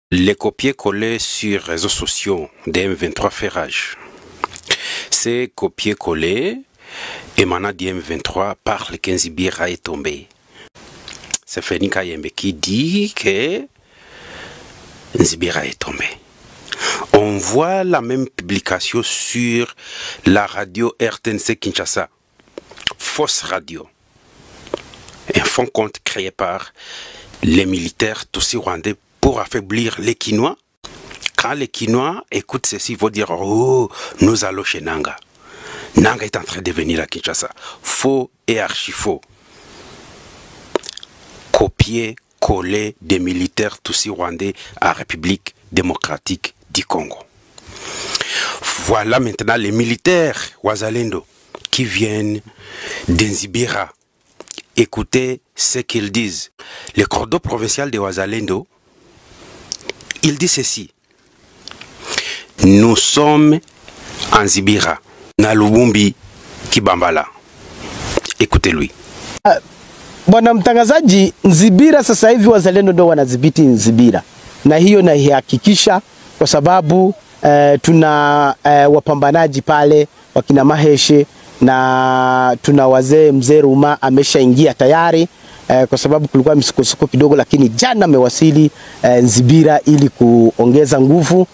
Les copier-coller sur réseaux sociaux des M23 fait rage. Ces copier-coller émanant du M23 parle que Nzibira est tombé. C'est Feni Kayembe qui dit que Nzibira est tombé. On voit la même publication sur la radio RTNC Kinshasa. Fausse radio. Un fond compte créé par les militaires tutsi-rwandais pour affaiblir les Kinois. Quand les Kinois écoutent ceci, ils vont dire « Oh, nous allons chez Nanga ». Nanga est en train de venir à Kinshasa. Faux et archi-faux. Copier, coller des militaires tutsi-rwandais à République démocratique du Congo. Voilà maintenant les militaires Wazalendo qui viennent d'Nzibira. Écoutez ce qu'ils disent. Le cordeau provincial de Wazalendo, il dit ceci. Nous sommes en Nzibira, na Lubumbi Kibambala. Écoutez-lui. Bwana mtangazaji, Nzibira sasa hivi Wazalendo ndio wanadhibiti Nzibira. Na hiyo naihakikisha kwa sababu tuna wapambanaji pale wakina Maheshe na tuna wazee mzee Ruma ameshaingia tayari kwa sababu kulikuwa misukosuko kidogo, lakini jana amewasili Nzibira ili kuongeza nguvu.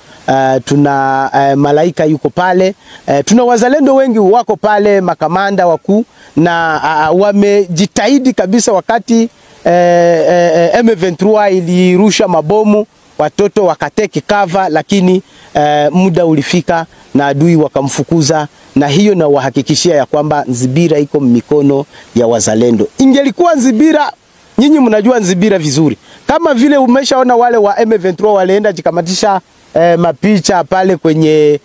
Tuna Malaika yuko pale, tuna wazalendo wengi wako pale, makamanda wakuu, na wamejitahidi kabisa wakati M23 ilirusha mabomu, watoto wakateki cover, lakini muda ulifika na adui wakamfukuza, na hiyo na wahakikishia ya kwamba Nzibira iko mikono ya wazalendo. Ingelikuwa Nzibira, nyinyi mnajua Nzibira vizuri, kama vile umeshaona wale wa M23 walienda jikamatisha mapicha pale kwenye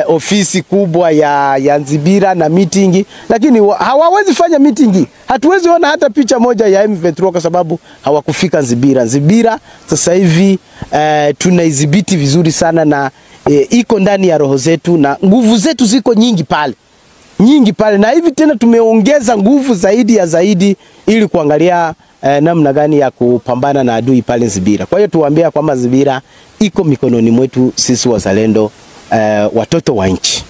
ofisi kubwa ya Nzibira na meeting, lakini hawawezi fanya meeting. Hatuwezi ona hata picha moja ya M23 kwa sababu hawakufika Nzibira. Nzibira sasa hivi tunaidhibiti vizuri sana, na iko ndani ya roho zetu, na nguvu zetu ziko nyingi pale, na hivi tena tumeongeza nguvu zaidi ili kuangalia namna gani ya kupambana na adui pale Nzibira. Kwa hiyo tuwaambia kwamba Nzibira iko mikononi mwetu sisi wazalendo, watoto wa nchi.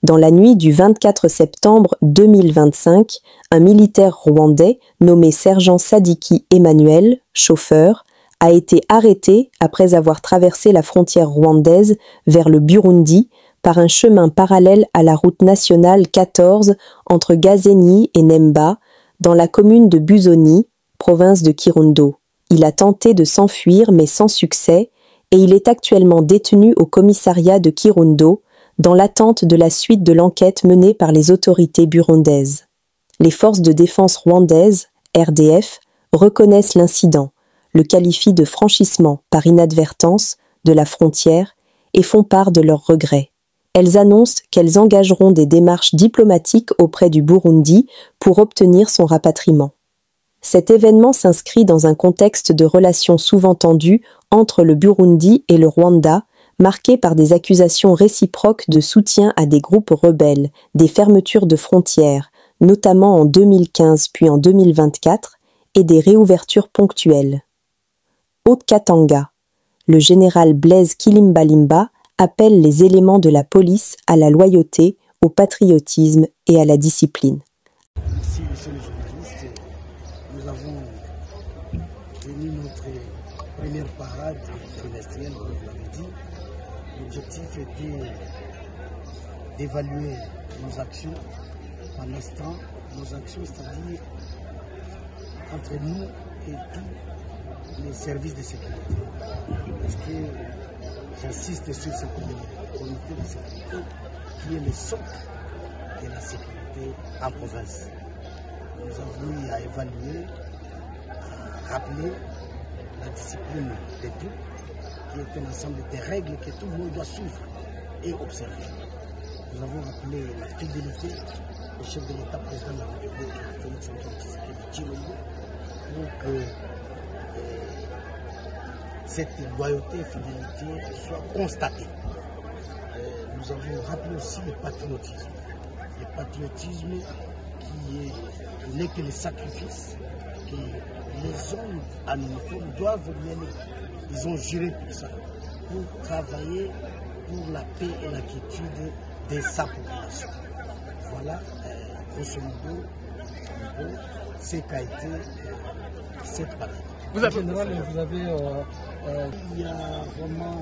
Dans la nuit du 24 septembre 2025, un militaire rwandais nommé sergent Sadiki Emmanuel, chauffeur, a été arrêté après avoir traversé la frontière rwandaise vers le Burundi par un chemin parallèle à la route nationale 14 entre Gasenyi et Nemba, dans la commune de Buzoni, province de Kirundo. Il a tenté de s'enfuir mais sans succès, et il est actuellement détenu au commissariat de Kirundo dans l'attente de la suite de l'enquête menée par les autorités burundaises. Les forces de défense rwandaises, RDF, reconnaissent l'incident, le qualifient de franchissement par inadvertance de la frontière et font part de leurs regrets. Elles annoncent qu'elles engageront des démarches diplomatiques auprès du Burundi pour obtenir son rapatriement. Cet événement s'inscrit dans un contexte de relations souvent tendues entre le Burundi et le Rwanda, marqué par des accusations réciproques de soutien à des groupes rebelles, des fermetures de frontières, notamment en 2015 puis en 2024, et des réouvertures ponctuelles. Haut-Katanga, le général Blaise Kilimbalimba appelle les éléments de la police à la loyauté, au patriotisme et à la discipline. Ici, monsieur le journaliste, nous avons tenu notre première parade trimestrielle, comme vous l'avez dit. L'objectif était d'évaluer nos actions en l'instant, nos actions, c'est-à-dire entre nous et tous les services de sécurité. Parce que j'insiste sur ce comité de sécurité qui est le socle de la sécurité en province. Nous avons eu à évaluer, à rappeler la discipline des troupes, qui est un ensemble de règles que tout le monde doit suivre et observer. Nous avons rappelé la fidélité au chef de l'État, président de la République, Félix Antoine Tshisekedi, pour que cette loyauté et fidélité soit constatée. Nous avons rappelé aussi le patriotisme. Le patriotisme qui n'est que le sacrifice que les hommes en uniforme doivent mener ils ont juré pour ça, pour travailler pour la paix et la quiétude de sa population. Voilà, grosso modo, ce qu'a été cette partie. Vous avez, il y a vraiment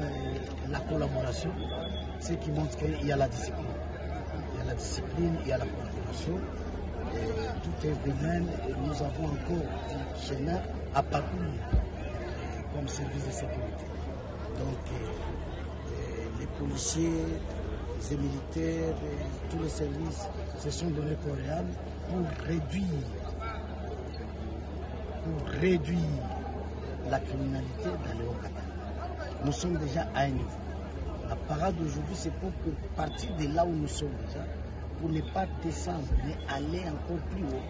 la collaboration, ce qui montre qu'il y a la discipline. Il y a la discipline, il y a la collaboration. Tout est bien et nous avons encore du chemin à parcourir comme service de sécurité. Donc les policiers, les militaires, tous les services se sont donnés corps et âme pour réduire la criminalité dans les Hauts-Katanga. Nous sommes déjà à un niveau. La parade d'aujourd'hui, c'est pour que partir de là où nous sommes déjà, pour ne pas descendre, mais aller encore plus haut,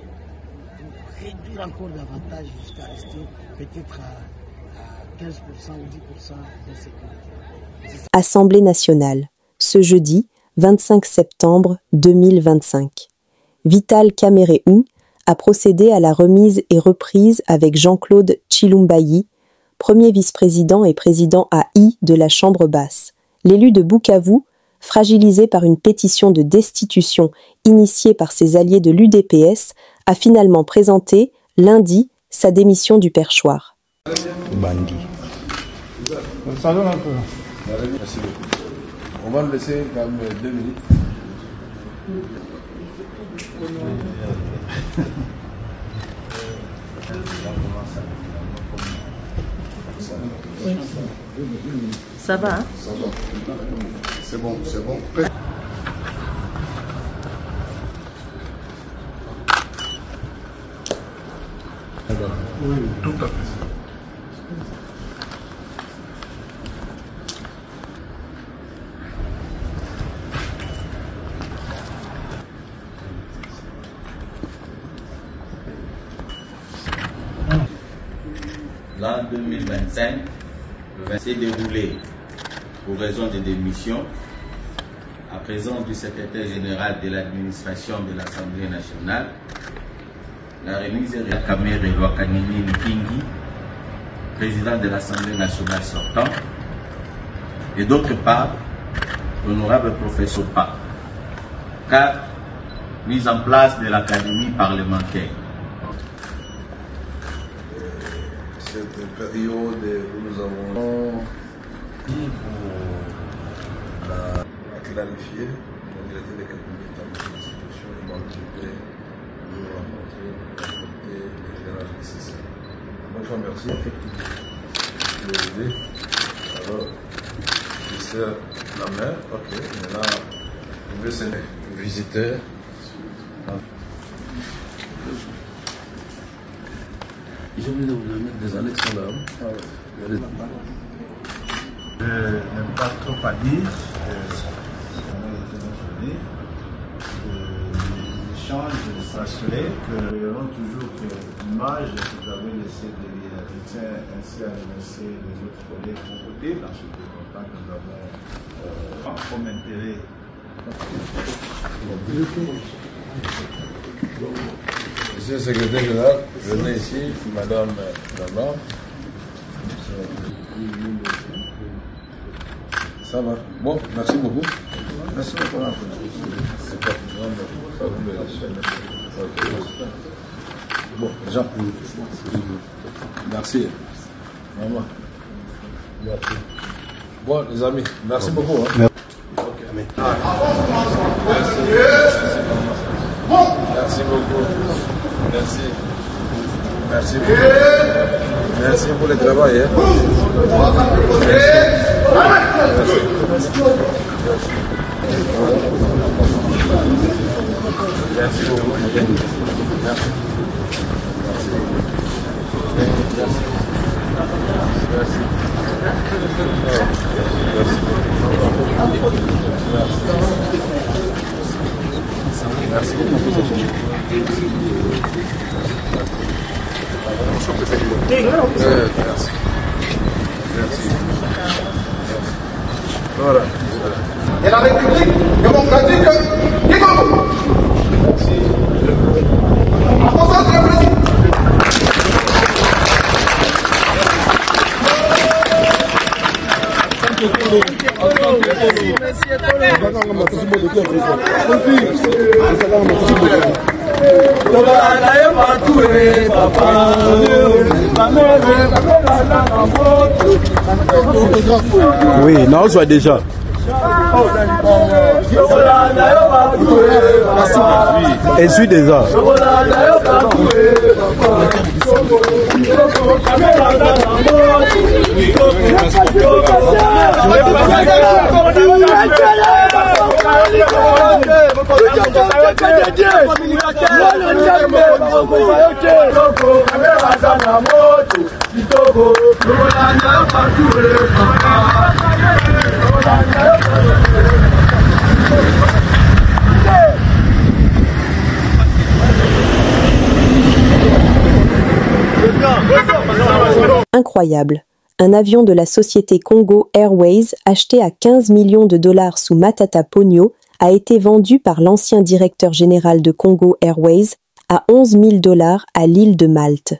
pour réduire encore davantage jusqu'à rester peut-être à 15% ou 10% d'insécurité. Assemblée nationale, ce jeudi 25 septembre 2025. Vital Kamerhe a procédé à la remise et reprise avec Jean-Claude Tshilumbayi, premier vice-président et président AI de la Chambre basse. L'élu de Bukavu, fragilisé par une pétition de destitution initiée par ses alliés de l'UDPS, a finalement présenté, lundi, sa démission du perchoir. Bandi. Salon un peu. Merci beaucoup. On va le laisser comme 2 minutes. Ça va, hein? C'est bon, c'est bon. Oui, tout à fait. L'an 2025 s'est déroulé pour raison de démission à présence du secrétaire général de l'administration de l'Assemblée nationale, la remise de Kamerhe Lwakanini Nkingi, président de l'Assemblée nationale sortant, et d'autre part, l'honorable professeur Pa, car mise en place de l'Académie parlementaire. Cette période où nous avons dit pour la clarifier, on a été les quelques états de l'institution, le manquer nous rencontrer, apporter l'éclairage nécessaire. Donc, je vous remercie. Alors, je serre la main, ok, mais là, je vais s'aimer. Visiteur. Je vais vous donner des annexes là. Je n'aime pas trop à dire. L'échange s'assurer que nous verrons toujours que l'image que vous avez laissée derrière. Je tiens ainsi à remercier les autres collègues pour côté dans ce contact que nous avons comme intérêt. Monsieur le secrétaire général, venez ici, madame Dama. Ça va. Bon, merci beaucoup. Merci beaucoup. Bon, Jean. Merci. Maman. Merci. Bon, les amis, merci beaucoup. Hein. Merci beaucoup. Merci. Merci beaucoup. Merci pour le travail. Hein. Merci beaucoup. Merci. Merci beaucoup. Merci. Merci. Voilà. Et la République démocratique du Congo. Merci. Concentrez, président. Oui, non, on soit déjà. Et suis déjà. Incroyable. Un avion de la société Congo Airways acheté à 15 millions de dollars sous Matata Pogno a été vendu par l'ancien directeur général de Congo Airways à 11 000 dollars à l'île de Malte.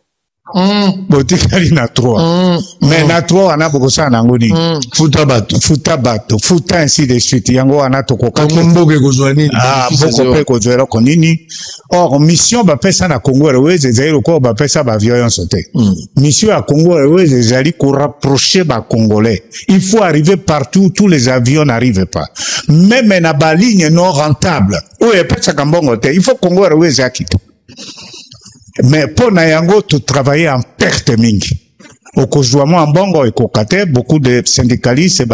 Botikali na 3 mais na 3 ana bokosa nangoni futa ainsi de suite yango ana tokoka mboke kozwani boko pe kozwela konini or mission ba pesa na Congo Airways ezali ko ba pesa ba avion sauté mission à Congo Airways ezali ko rapprocher ba congolais. Il faut arriver partout, tous les avions n'arrivent pas, même na ba ligne non rentable ou e pesa kambongo te, il faut Congo Airways akite. Mais pour Nayango, tu travaillais en perte mingi. Au Kozouamo en Bongo et Kokate, beaucoup de syndicalistes,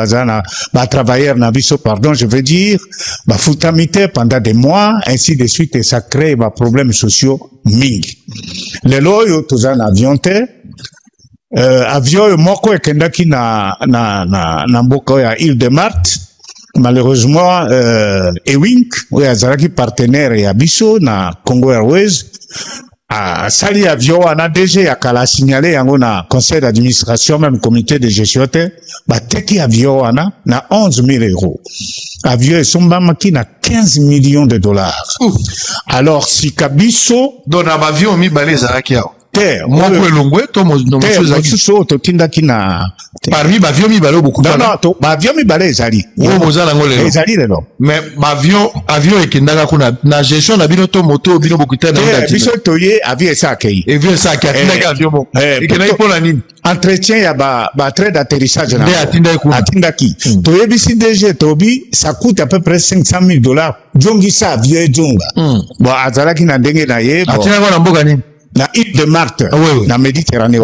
travailleurs nabiso, pardon, je veux dire, foutamité pendant des mois, ainsi de suite, et ça crée des problèmes sociaux mingi. Les loyaux, tous en avion te, avion, moko et kendaki na mboko ya Île de Malte, malheureusement, Ewing, ou Azaraki partenaire et abiso, na Congo Airways, sali avion wana DG akala signalé yango na conseil d'administration même comité de gestion te bateki avion wana na 11 000 euros. Avion esombamaki na 15 millions de dollars. Alors si kabiso dona avion mi balé ezalaki awa moi parmi avion mi balé beaucoup avion mi balé ezali mais avion ekendaka kuna na gestion na bino to moto bino bokita na biso toye avion esaki avion ekendaki pona nini entretien ya ba trait d'atterrissage na atindaki toyebisi DG tobi ça coûte à peu près 500 000 dollars jongisa avion ejonga bon azalaki na ndenge na ye atinaka na mboka nini na Île de Malte na Méditerranée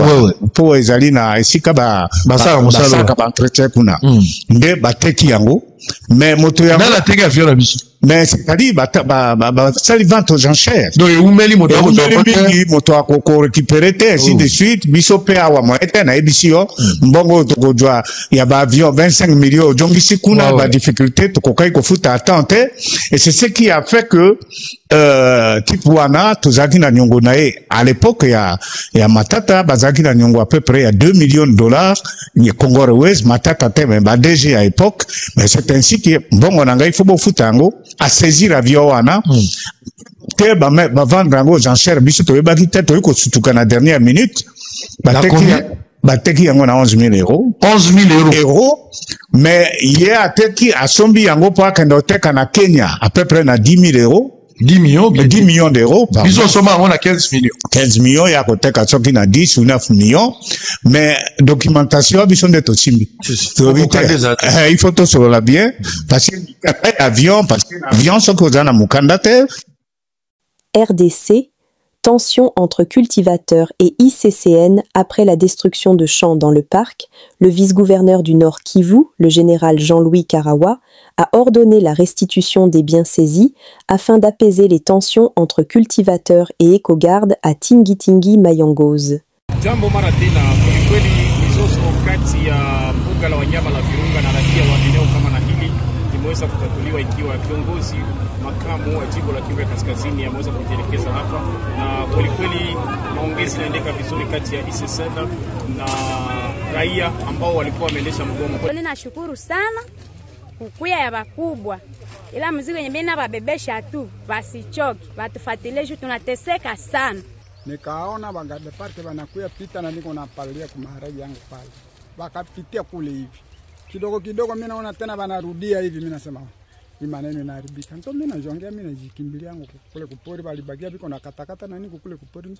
po ezali na esika basaka ba entretien kuna nde bateki yango mais moto yango na teki avion na biso mais c'est-à-dire sali vente aux enchères donc umeli moto a récupéré ainsi de suite biso pe awa moete na ebisio mbongo tokozwa ya ba avion 25 millions jongisi kuna ba difficulté tokokai kofuta attente et c'est ce qui a fait que Tipuana tozaki na nyongo nae à l'époque ya Matata bazaki na nyongo à peu près à 2 millions de dollars ni Congo Airways Matata te mais ba DG à l'époque mais c'est ainsi que mbongo na ngai faut bofuta ngo à saisir avion wana te ba vendre ngo aux enchères biso to yebaki te to ko sutuka na dernière minute bateki yango na 11 000 euros 11 000 euros mais hier ateki asombi yango po akenda oteka na Kenya à peu près na 10 000 euros 10 millions d'euros. Ils sont on a 15 millions. 15 millions, il y a côté 10 ou 9 millions. Mais documentation, ils sont des aussi. Il faut tout sur la bien. Parce que l'avion, sont causés à Mukandate. RDC, tension entre cultivateurs et ICCN après la destruction de champs dans le parc, le vice-gouverneur du Nord Kivu, le général Jean-Louis Karawa, a ordonné la restitution des biens saisis afin d'apaiser les tensions entre cultivateurs et éco-gardes à Tingi-Tingi Mayongoz. Jambo mara tena, kweli mizozo kati ya mbuga la wanyama la Virunga na raia wa eneo kama na hili imeweza kutatuliwa ikiwa kiongozi makamu wa jimbo la Kivu Kaskazini ameweza kujielekeza hapa, na kweli maongezi yanaendeka vizuri kati ya ICCN na raia ambao walikuwa wameendesha mgomo. Ninashukuru sana kukuya ya bakubwa, ila mzigo yenye mimi nababebesha tu basichoki, batufuatilie juu tunateseka sana. Nikaona bangade parke banakuya pita na niko na palia kumaharagi yangu pale, wakapitia kule hivi kidogo kidogo mimi naona tena wanarudia hivi, mimi nasema hii maneno inaharibika. Ndio mimi najiongea, mimi najikimbilia yangu kule kupori, balibakia biko na katakata na nini kule kupori.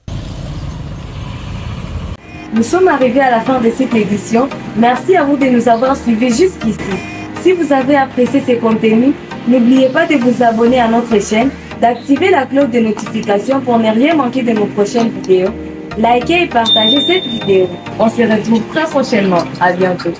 Nous sommes arrivés à la fin de cette édition. Merci à vous de nous avoir suivis jusqu'ici. Si vous avez apprécié ces contenus, n'oubliez pas de vous abonner à notre chaîne, d'activer la cloche de notification pour ne rien manquer de nos prochaines vidéos. Likez et partagez cette vidéo. On se retrouve très prochainement. À bientôt.